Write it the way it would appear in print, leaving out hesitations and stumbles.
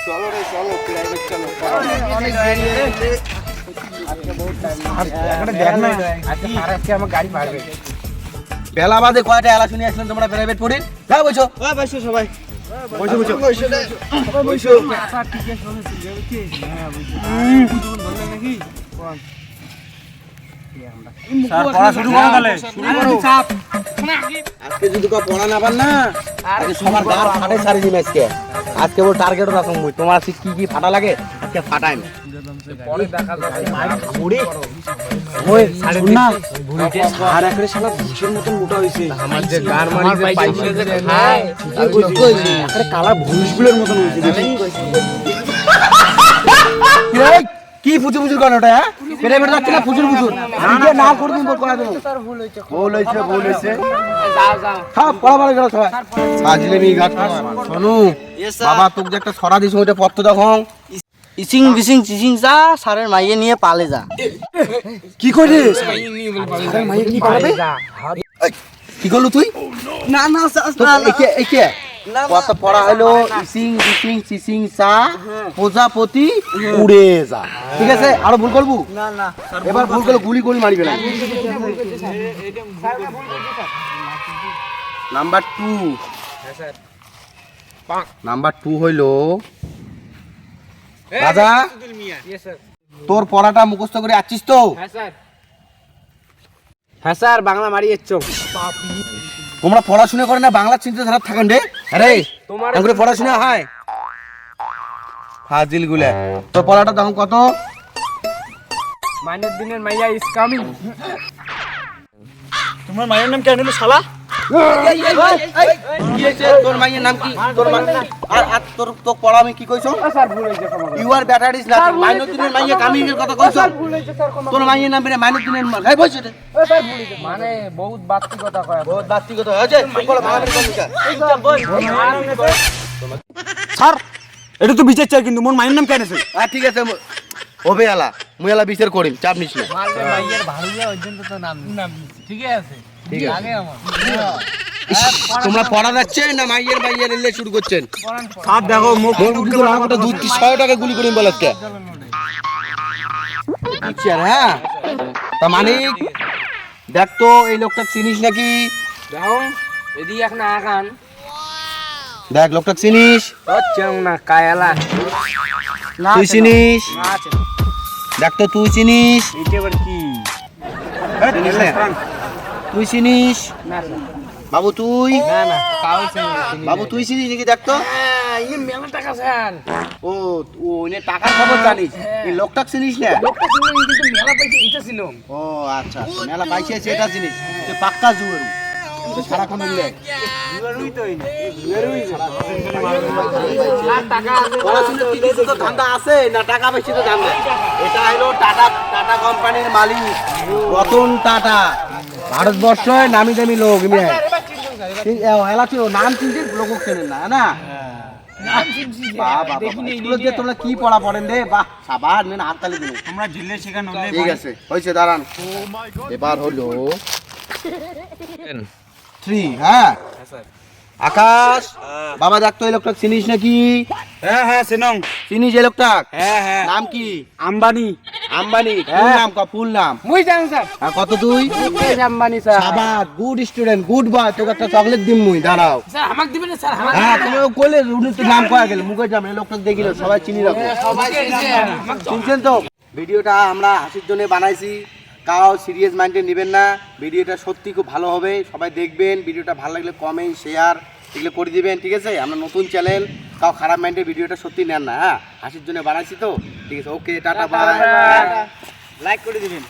চলো রে চলো প্রাইভেট চলো অনেক দেরি রে আজকে বহুত টাইম এখন দেখ না আজকে সারা আজকে আমার গাড়ি পারবে বেলা বাদে কয়টা এলা শুনে আসলেন তোমরা প্রাইভেট পড়েন যাও বসো বসো সবাই বসো বসো বসো আচ্ছা ঠিক আছে চলো কি হ্যাঁ বুঝছি বুঝুন বললেন নাকি কোন স্যার পড়া শুরু করো তাহলে শুরু করো আজকে যদি কো পড়া না পার না আজকে সবার গার ফাটে সারি দিন আজকে ওর টার্গেটও রাখুন মুই তোমার আজকে কি কি ফাটা লাগে আজকে ফাটাই না পরে দেখা যাবে মুড়ি ওই ছাড়ে না বুড়িতে আর একরে শালা ভুষের মতন মোটা হইছে আমার যে গার মারি যে পাইছে যে খায় ঠিকই কইছিস একরে কালা ভুষগুলোর মতন হইছে এই কি ফুচুর ফুচুর কোন ওটা হ্যাঁ পেটে পেটে যাচ্ছে না ফুচুর ফুচুর নিজে না করে দিন বল করা দেব স্যার ভুল হইছে ভুল হইছে যাও যাও সব পড়া পড়া করো সবাই সাজলে মি ঘাট শোনো বাবা তোকে যে একটা ছড়া দিছ ওইটা পড়তে দেখো ইসিং বিসিং চিসিং যা সারের মাইয়ে নিয়ে পালে যা কি করিস আরে মাইয়ে কি পারবে কি করলু তুই না না একে একে কত পড়া হলো ইসিং বিসিং চিসিং সা প্রজাপতি উড়ে যা ঠিক আছে আর ভুল করবো না না এবার ভুল করলে গুলি গুলি মারিবে না নাম্বার 2 হ্যাঁ স্যার নাম্বার 2 হইলো রাজা ইয়েস স্যার তোর পড়াটা মুখস্থ করে আছিস তো হ্যাঁ স্যার বাংলা মারিয়েছো তোমরা পড়াশোনা করে না বাংলা চিন্তা ধারা থাকেন রে আরে তোমার তোমার পড়াশোনা হয় ফাজিল গুলা তোর পড়াটা তখন কত মাইনের দিনের মাইয়া ইজ কামিং তোমার মায়ের নাম কেন হলো শালা কি হইছে তোর মাইয়ের নাম কি তোর আর তোর তো পড়া আমি কি কইছো স্যার ভুল হইছে ক্ষমা you are better is nothing মাইনুদ্দিনের মাইয়া কামিং এর কথা কইছো ভুল হইছে স্যার ক্ষমা তোর মাইয়ের নাম বেরে মাইনুদ্দিনের গাই বইছে রে স্যার ভুল হইছে মানে বহুত বাড়তি কথা কয় বহুত ব্যক্তিগত হয়েছে বলো বাংলা কমিকা স্যার এটা তো বিচার চাই কিন্তু মোর মায়ের নাম কেন আছে ঠিক আছে ওবে আলা মুই আলা বিচার করিম চাপ নিস না মারলে মাইয়ের ভাড়িয়া পর্যন্ত তো নাম ঠিক আছে ঠিক আছে আগে আমার তোমরা পড়া যাচ্ছে না মাইয়ের মাইয়ের এলে শুরু করছেন স্যার দেখো মুখ মোর বুদ্ধি তো আমাকে দুধ 100 টাকা গুলি করিম বলত কে আচ্ছা হ্যাঁ তা মানিক দেখ তো এই লোকটা চিনিস নাকি দেখো এদিকে এখন আগান দেখ লোকটা চিনিস হচ্ছে না কায়ালা তুই চিনিস আছে দেখ তো তুই চিনিস এটা আবার কি চিনিস না? তুই চিনিস না বাবু তুই না না কাউ চিনি বাবু তুই চিনিস নাকি দেখ তো এই মেলা টাকা স্যার ও ও নে টাকার খবর জানিস এই লোকটা চিনিস না লোকটা ছিল কিন্তু মেলা পাইছে এটা ছিল ও আচ্ছা মেলা পাইছে সেটা জিনিস তুই পাক্কা জুয়ারু সারাক্ষণ উঠলে জুয়ারুই তো না পড়াশোনার কি কিছু তো ধান্দা আছে না টাকা বেশি তো ধান্দা এটা হলো টাটা টাটা কোম্পানির মালিক রতন টাটা ভারতবর্ষে নামি দামি লোক এমনি ঠিক এলাচি নাম চিনছিস লোক চেনেন না না তোমরা কি পড়া পড়েন রে বাহ সাবাস মেন হাততালি দিন তোমরা ঝিলে শেখানো ঠিক আছে হয়েছে দাঁড়ান এবার হলো 3 হ্যাঁ আকাশ বাবা দেখ তো এই লোকটা চিনিস নাকি হ্যাঁ হ্যাঁ সেনং চিনিস এই লোকটা হ্যাঁ হ্যাঁ নাম কি আম্বানি আম্বানি ফুল নাম ফুল নাম মুই জানি স্যার কত তুই মুকেশ আম্বানি স্যার সাবাস গুড স্টুডেন্ট গুড বয় তোকে একটা চকলেট দিম মুই দাঁড়াও স্যার আমাকে দিবেন স্যার আমাকে হ্যাঁ তুমি কইলে উনি তো নাম কয়া গেল মুখে যাম এই লোকটা দেখিল সবাই চিনি রাখো সবাই শুনছেন তো ভিডিওটা আমরা হাসির জন্য বানাইছি কাও সিরিয়াস মাইন্ডে নেবেন না ভিডিওটা সত্যি খুব ভালো হবে সবাই দেখবেন ভিডিওটা ভালো লাগলে কমেন্ট শেয়ার এগুলো করে দিবেন ঠিক আছে আমরা নতুন চ্যানেল কাও খারাপ মাইন্ডে ভিডিওটা সত্যি নেন না হ্যাঁ হাসির জন্য বানাইছি তো ঠিক আছে ওকে টাটা বাই লাইক করে দিবেন